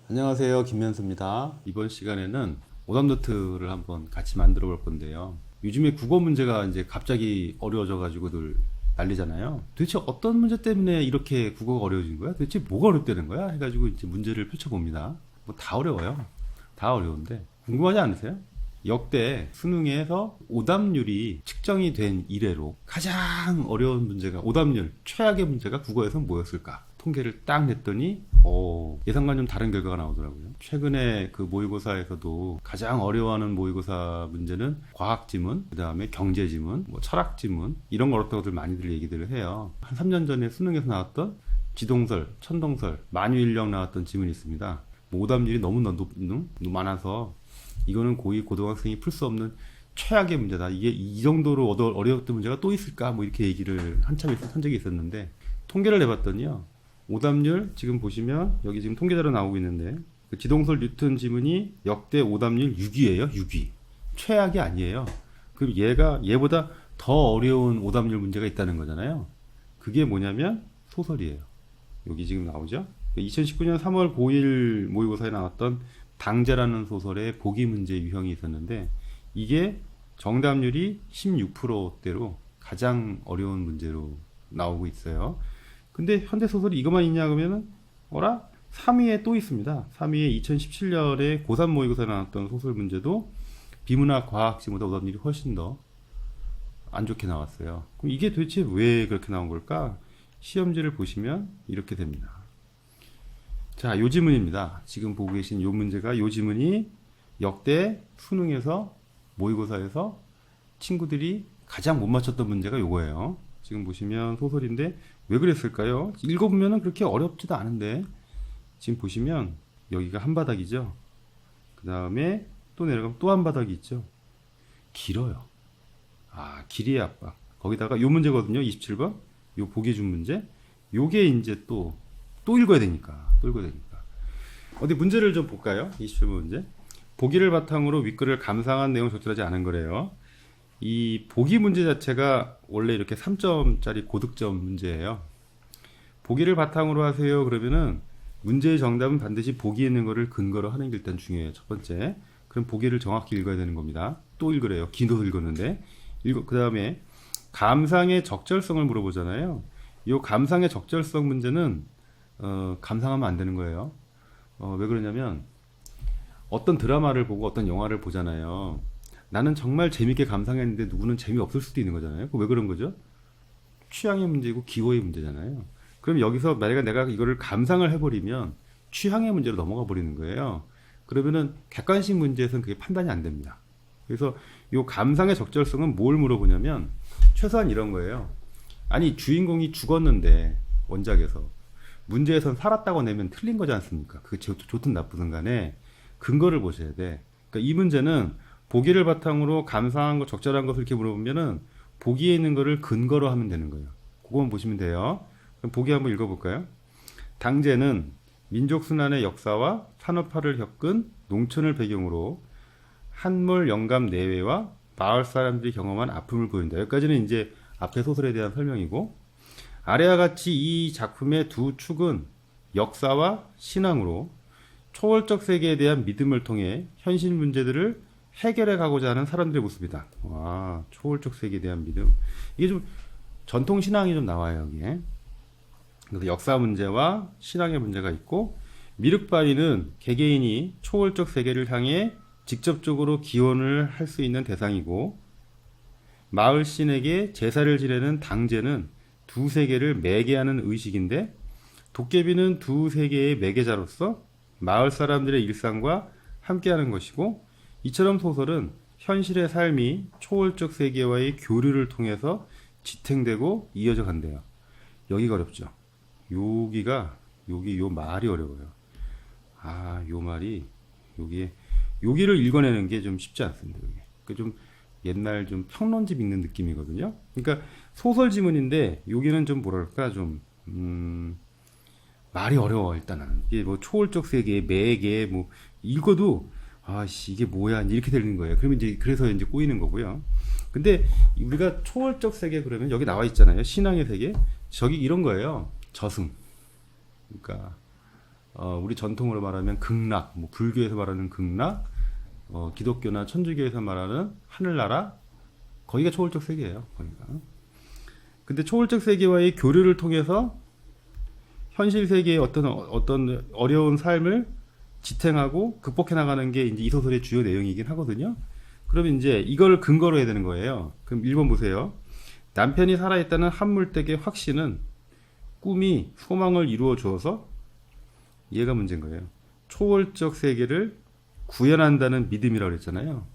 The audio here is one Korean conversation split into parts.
안녕하세요, 김현수입니다. 이번 시간에는 오답노트를 한번 같이 만들어 볼 건데요. 요즘에 국어 문제가 이제 갑자기 어려워져 가지고들 난리잖아요. 도대체 어떤 문제 때문에 이렇게 국어가 어려워진 거야? 도대체 뭐가 어렵다는 거야? 해가지고 이제 문제를 펼쳐봅니다. 뭐 다 어려워요. 다 어려운데 궁금하지 않으세요? 역대 수능에서 오답률이 측정이 된 이래로 가장 어려운 문제가, 오답률 최악의 문제가 국어에서 뭐였을까? 통계를 딱 냈더니 예상과 좀 다른 결과가 나오더라고요. 최근에 그 모의고사에서도 가장 어려워하는 모의고사 문제는 과학 지문, 그 다음에 경제 지문, 뭐 철학 지문, 이런 거렇다고들 많이들 얘기들을 해요. 한 3년 전에 수능에서 나왔던 지동설, 천동설, 만유인력 나왔던 지문이 있습니다. 뭐 오답률이 너무 많아서 이거는 고위 고등학생이 풀 수 없는 최악의 문제다. 이게 이 정도로 어려웠던 문제가 또 있을까? 뭐 이렇게 얘기를 한참 한 적이 있었는데, 통계를 내봤더니요. 오답률 지금 보시면 여기 지금 통계자료 나오고 있는데, 그 지동설 뉴턴 지문이 역대 오답률 6위예요. 6위. 최악이 아니에요. 그럼 얘보다 더 어려운 오답률 문제가 있다는 거잖아요. 그게 뭐냐면 소설이에요. 여기 지금 나오죠. 2019년 3월 5일 모의고사에 나왔던 당제라는 소설의 보기 문제 유형이 있었는데, 이게 정답률이 16%대로 가장 어려운 문제로 나오고 있어요. 근데 현대소설이 이것만 있냐 그러면은 3위에 또 있습니다. 3위에 2017년에 고3 모의고사에 나왔던 소설 문제도 비문학 과학지보다 오답률이 훨씬 더 안 좋게 나왔어요. 그럼 이게 도대체 왜 그렇게 나온 걸까? 시험지를 보시면 이렇게 됩니다. 자, 요 지문입니다. 지금 보고 계신 요 문제가, 요 지문이 역대 수능에서 모의고사에서 친구들이 가장 못 맞췄던 문제가 요거예요. 지금 보시면 소설인데 왜 그랬을까요? 읽어보면 그렇게 어렵지도 않은데, 지금 보시면 여기가 한 바닥이죠. 그 다음에 또 내려가면 또 한 바닥이 있죠. 길어요. 길이의 압박. 거기다가 요 문제거든요. 27번. 요 보기 준 문제. 요게 이제 또 읽어야 되니까. 어디 문제를 좀 볼까요? 27번 문제. 보기를 바탕으로 윗글을 감상한 내용 적절하지 않은 거래요. 이 보기 문제 자체가 원래 이렇게 3점짜리 고득점 문제예요. 보기를 바탕으로 하세요. 그러면은 문제의 정답은 반드시 보기에 있는 거를 근거로 하는 게 일단 중요해요. 첫 번째. 그럼 보기를 정확히 읽어야 되는 겁니다. 또 읽으래요. 기도 읽었는데. 그 다음에 감상의 적절성을 물어보잖아요. 이 감상의 적절성 문제는 감상하면 안 되는 거예요. 왜 그러냐면 어떤 드라마를 보고 어떤 영화를 보잖아요. 나는 정말 재밌게 감상했는데 누구는 재미없을 수도 있는 거잖아요. 왜 그런 거죠? 취향의 문제고 기호의 문제잖아요. 그럼 여기서 만약에 내가 이거를 감상을 해버리면 취향의 문제로 넘어가 버리는 거예요. 그러면은 객관식 문제에서는 그게 판단이 안 됩니다. 그래서 이 감상의 적절성은 뭘 물어보냐면 최소한 이런 거예요. 아니, 주인공이 죽었는데 원작에서 문제에선 살았다고 내면 틀린 거지 않습니까? 그게 좋든 나쁘든 간에 근거를 보셔야 돼. 그러니까 이 문제는 보기를 바탕으로 감상한 거 적절한 것을 이렇게 물어보면은 보기에 있는 거를 근거로 하면 되는 거예요. 그거만 보시면 돼요. 그럼 보기 한번 읽어볼까요? 당제는 민족 순환의 역사와 산업화를 겪은 농촌을 배경으로 한몰 영감 내외와 마을 사람들이 경험한 아픔을 보인다. 여기까지는 이제 앞에 소설에 대한 설명이고, 아래와 같이 이 작품의 두 축은 역사와 신앙으로 초월적 세계에 대한 믿음을 통해 현실 문제들을 해결해 가고자 하는 사람들의 모습이다. 와, 초월적 세계에 대한 믿음. 이게 좀 전통 신앙이 좀 나와요, 여기에. 그래서 역사 문제와 신앙의 문제가 있고, 미륵바위는 개개인이 초월적 세계를 향해 직접적으로 기원을 할 수 있는 대상이고, 마을 신에게 제사를 지내는 당제는 두 세계를 매개하는 의식인데, 도깨비는 두 세계의 매개자로서 마을 사람들의 일상과 함께하는 것이고, 이처럼 소설은 현실의 삶이 초월적 세계와의 교류를 통해서 지탱되고 이어져 간대요. 여기가 어렵죠. 여기 요 말이 어려워요. 요 말이 여기를 읽어내는 게 좀 쉽지 않습니다. 좀 옛날 좀 평론집 읽는 느낌이거든요. 그러니까 소설 지문인데 여기는 좀 뭐랄까 좀 말이 어려워. 일단은 이게 뭐 초월적 세계, 매개 뭐 읽어도 이게 뭐야 이렇게 되는 거예요. 그러면 이제 그래서 이제 꼬이는 거고요. 근데 우리가 초월적 세계 그러면 여기 나와 있잖아요. 신앙의 세계. 저기 이런 거예요. 저승. 그러니까 우리 전통으로 말하면 극락, 뭐 불교에서 말하는 극락, 기독교나 천주교에서 말하는 하늘나라, 거기가 초월적 세계예요. 거기가. 근데 초월적 세계와의 교류를 통해서 현실 세계의 어떤 어려운 삶을 지탱하고 극복해 나가는 게 이제 이 소설의 주요 내용이긴 하거든요. 그러면 이제 이걸 근거로 해야 되는 거예요. 그럼 1번 보세요. 남편이 살아있다는 한물댁의 확신은 꿈이 소망을 이루어 주어서, 얘가 문제인 거예요. 초월적 세계를 구현한다는 믿음이라고 그랬잖아요.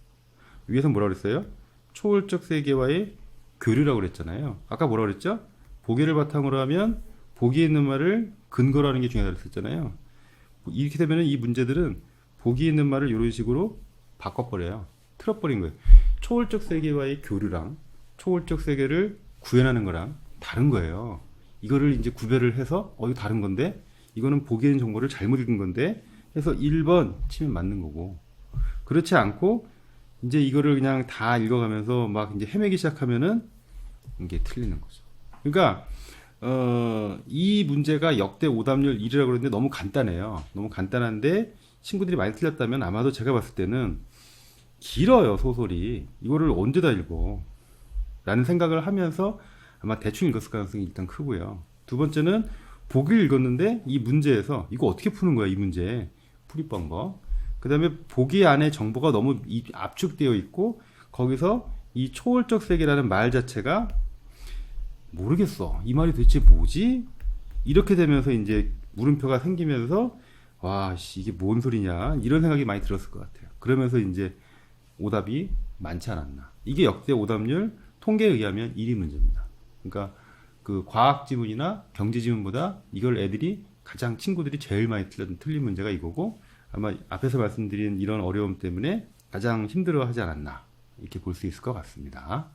위에서 뭐라고 그랬어요? 초월적 세계와의 교류라고 그랬잖아요. 아까 뭐라고 그랬죠? 보기를 바탕으로 하면 보기에 있는 말을 근거로 하는 게 중요하다고 했잖아요. 이렇게 되면 이 문제들은 보기에 있는 말을 이런 식으로 바꿔버려요. 틀어버린 거예요. 초월적 세계와의 교류랑 초월적 세계를 구현하는 거랑 다른 거예요. 이거를 이제 구별을 해서 이거 다른 건데, 이거는 보기에 있는 정보를 잘못 읽은 건데 해서 1번 치면 맞는 거고, 그렇지 않고 이제 이거를 그냥 다 읽어가면서 막 이제 헤매기 시작하면은 이게 틀리는 거죠. 그러니까 이 문제가 역대 오답률 1이라고 그랬는데 너무 간단해요. 너무 간단한데 친구들이 많이 틀렸다면 아마도 제가 봤을 때는 길어요, 소설이. 이거를 언제 다 읽어? 라는 생각을 하면서 아마 대충 읽었을 가능성이 일단 크고요. 두 번째는 보기를 읽었는데 이 문제에서 이거 어떻게 푸는 거야, 이 문제. 풀이 방법. 그 다음에 보기 안에 정보가 너무 압축되어 있고 거기서 이 초월적 세계라는 말 자체가 모르겠어. 이 말이 도대체 뭐지? 이렇게 되면서 이제 물음표가 생기면서 와, 이게 뭔 소리냐? 이런 생각이 많이 들었을 것 같아요. 그러면서 이제 오답이 많지 않았나. 이게 역대 오답률 통계에 의하면 1위 문제입니다. 그러니까 그 과학 지문이나 경제 지문보다 이걸 애들이 가장 친구들이 제일 많이 틀린 문제가 이거고, 아마 앞에서 말씀드린 이런 어려움 때문에 가장 힘들어하지 않았나 이렇게 볼 수 있을 것 같습니다.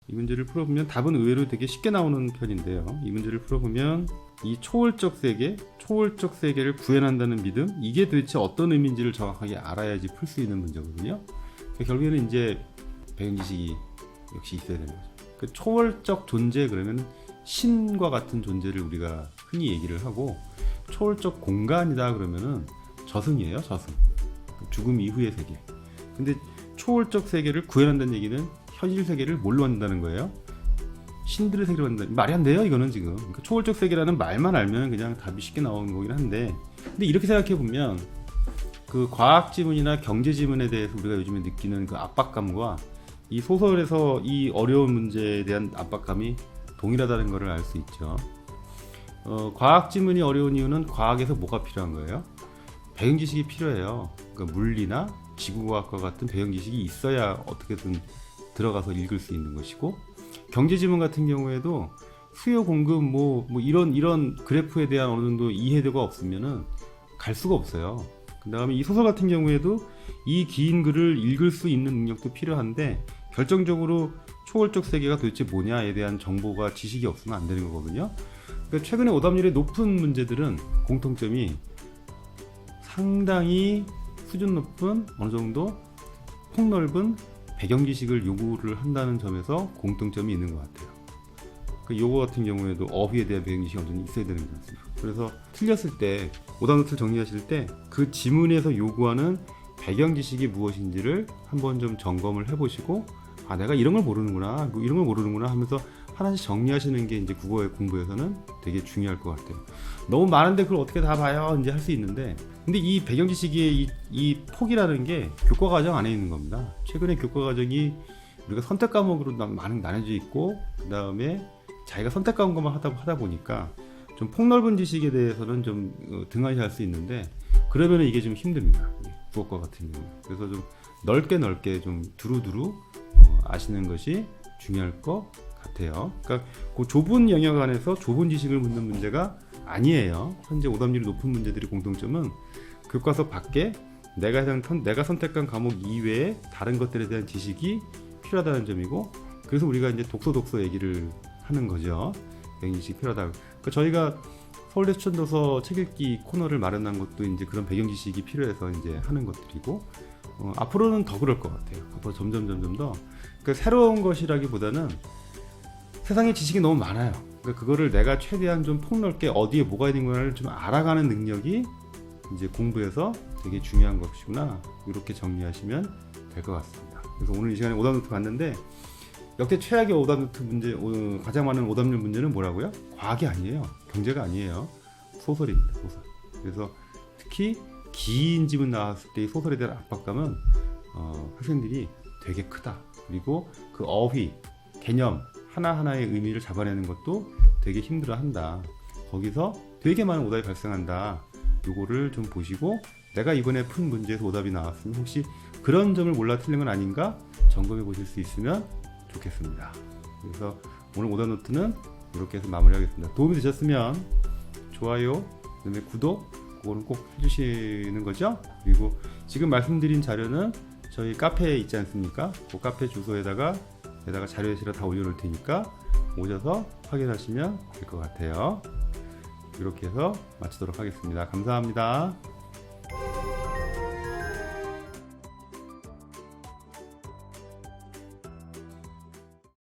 이 문제를 풀어보면 답은 의외로 되게 쉽게 나오는 편인데요. 이 문제를 풀어보면 이 초월적 세계를 구현한다는 믿음, 이게 도대체 어떤 의미인지를 정확하게 알아야지 풀 수 있는 문제거든요. 그러니까 결국에는 이제 배경지식이 역시 있어야 되는 거죠. 그 초월적 존재, 그러면 신과 같은 존재를 우리가 흔히 얘기를 하고, 초월적 공간이다 그러면은 저승이에요, 저승. 죽음 이후의 세계. 근데 초월적 세계를 구현한다는 얘기는 현실 세계를 뭘로 만든다는 거예요? 신들의 세계로 만든다. 말이 안 돼요, 이거는 지금. 그러니까 초월적 세계라는 말만 알면 그냥 답이 쉽게 나오는 거긴 한데, 근데 이렇게 생각해 보면 그 과학 지문이나 경제 지문에 대해서 우리가 요즘에 느끼는 그 압박감과 이 소설에서 이 어려운 문제에 대한 압박감이 동일하다는 것을 알 수 있죠. 과학 지문이 어려운 이유는 과학에서 뭐가 필요한 거예요? 배경 지식이 필요해요. 그러니까 물리나 지구과학과 같은 배경 지식이 있어야 어떻게든 들어가서 읽을 수 있는 것이고, 경제 지문 같은 경우에도 수요 공급 뭐 이런 그래프에 대한 어느 정도 이해도가 없으면은 갈 수가 없어요. 그 다음에 이 소설 같은 경우에도 이 긴 글을 읽을 수 있는 능력도 필요한데, 결정적으로 초월적 세계가 도대체 뭐냐에 대한 정보가 지식이 없으면 안 되는 거거든요. 그러니까 최근에 오답률이 높은 문제들은 공통점이 상당히 수준 높은 어느 정도 폭넓은 배경 지식을 요구를 한다는 점에서 공통점이 있는 것 같아요. 그 요거 같은 경우에도 어휘에 대한 배경 지식이 완전히 있어야 되는 것 같습니다. 그래서 틀렸을 때 오답노트를 정리하실 때 그 지문에서 요구하는 배경 지식이 무엇인지를 한번 좀 점검을 해보시고, 아, 내가 이런 걸 모르는구나, 뭐 이런 걸 모르는구나 하면서 하나씩 정리하시는 게 이제 국어 공부에서는 되게 중요할 것 같아요. 너무 많은데 그걸 어떻게 다 봐요? 이제 할 수 있는데, 근데 이 배경 지식의 이 폭이라는 게 교과 과정 안에 있는 겁니다. 최근에 교과 과정이 우리가 선택 과목으로 많이 나눠져 있고, 그 다음에 자기가 선택 과목만 하다 보니까 좀 폭넓은 지식에 대해서는 좀 등한시할 수 있는데, 그러면 이게 좀 힘듭니다. 국어과 같은 경우. 그래서 좀 넓게 좀 두루두루 아시는 것이 중요할 것 같아요. 그러니까 그 좁은 영역 안에서 좁은 지식을 묻는 문제가 아니에요. 현재 오답률이 높은 문제들의 공통점은 교과서 밖에 내가 선택한 과목 이외에 다른 것들에 대한 지식이 필요하다는 점이고, 그래서 우리가 이제 독서 얘기를 하는 거죠. 배경 지식이 필요하다. 그러니까 저희가 서울대 추천도서 책 읽기 코너를 마련한 것도 이제 그런 배경 지식이 필요해서 이제 하는 것들이고, 앞으로는 더 그럴 것 같아요. 앞으로 점점 더. 그러니까 새로운 것이라기보다는 세상에 지식이 너무 많아요. 그러니까 그거를 내가 최대한 좀 폭넓게 어디에 뭐가 있는가를 좀 알아가는 능력이 이제 공부에서 되게 중요한 것이구나, 이렇게 정리하시면 될 것 같습니다. 그래서 오늘 이 시간에 오답노트 봤는데 역대 최악의 오답노트 문제, 가장 많은 오답률 문제는 뭐라고요? 과학이 아니에요, 경제가 아니에요, 소설입니다. 소설. 그래서 특히 긴 지문 나왔을 때 이 소설에 대한 압박감은 학생들이 되게 크다. 그리고 그 어휘, 개념 하나하나의 의미를 잡아내는 것도 되게 힘들어한다. 거기서 되게 많은 오답이 발생한다. 요거를 좀 보시고 내가 이번에 푼 문제에서 오답이 나왔으면 혹시 그런 점을 몰라 틀린 건 아닌가 점검해 보실 수 있으면 좋겠습니다. 그래서 오늘 오답노트는 이렇게 해서 마무리하겠습니다. 도움이 되셨으면 좋아요, 그다음에 구독, 그거는 꼭 해주시는 거죠. 그리고 지금 말씀드린 자료는 저희 카페에 있지 않습니까? 그 카페 주소에다가 자료에 실어 다 올려놓을 테니까 오셔서 확인하시면 될 것 같아요. 이렇게 해서 마치도록 하겠습니다. 감사합니다.